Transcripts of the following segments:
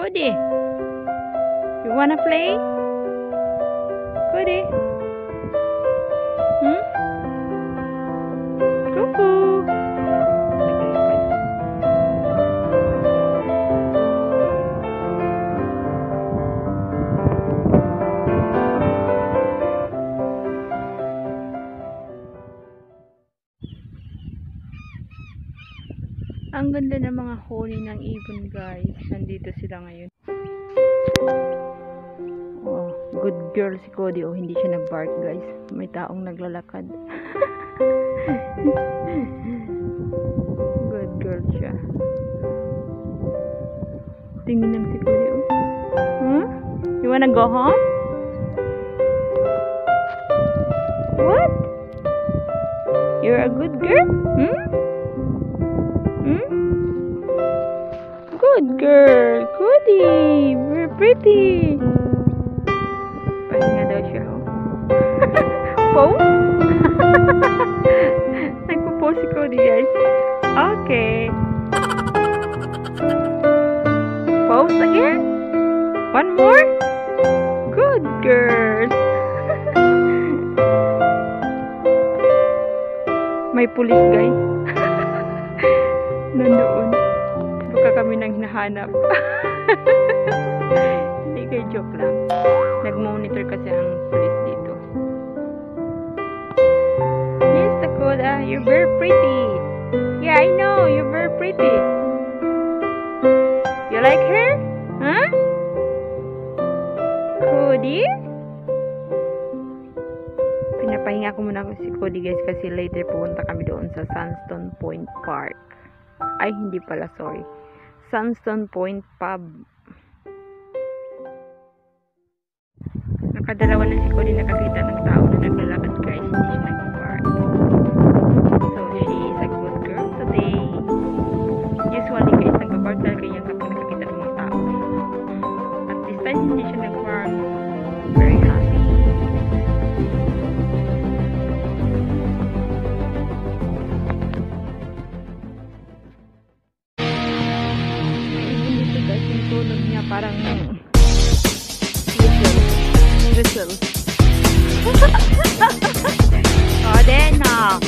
Cody, you wanna play? Cody? Cuckoo! Ang ganda ng mga huni ng ibon, guys. Nandito sila ngayon. Oh, good girl si Cody. Oh, hindi siya nag-bark, guys. May taong naglalakad. Good girl siya. Tingin lang si Cody. Oh. Huh? You wanna go home? What? You're a good girl? Good girl, Cody, very pretty. Pahinga daw siya, oh. Pose? Nagpo-pose si Cody, guys. Okay. Pose again? One more? Good girl. May pulis, guys. Nandoon. Baka kami nang hinahanap. Hindi kayo, joke lang. Nag-monitor kasi ang police dito. Yes, Dakota, you're very pretty. Yeah, I know, you're very pretty. You like her? Huh? Cody? Pinapahinga ko muna si Cody, guys, kasi later pupunta kami doon sa Sandstone Point Park. Ay, hindi pala, sorry. Sandstone Point Pub. Nakadalawa na si Cody nakakita ng tao na naglalakad, guys. Hindi siya nag-park. So, she is a good girl today. Usually, guys, nag-park talaga yan kapag nakakita ng mga tao. At this time, hindi siya nag-park. Very happy. Tulog niya parang whistle. Oh, then na.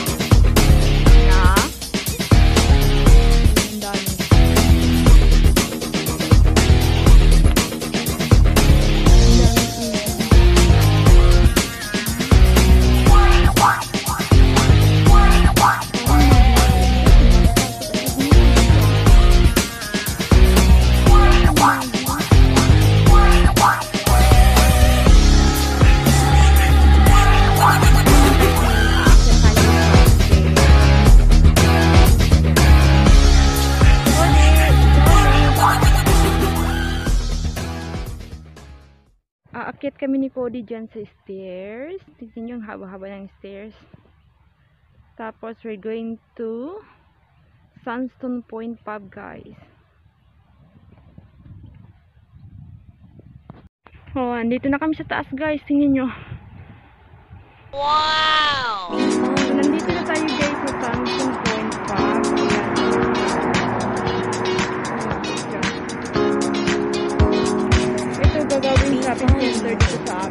Aakyat kami ni Cody dyan sa stairs. Tignan nyo ang haba-haba ng stairs. Tapos we're going to Sandstone Point Pub, guys. Oh, andito na kami sa taas, guys. Tingnan nyo. Wow! Nandito na tayo, guys, sa Sandstone Point Pub. Ito gagawin shopping center dito sa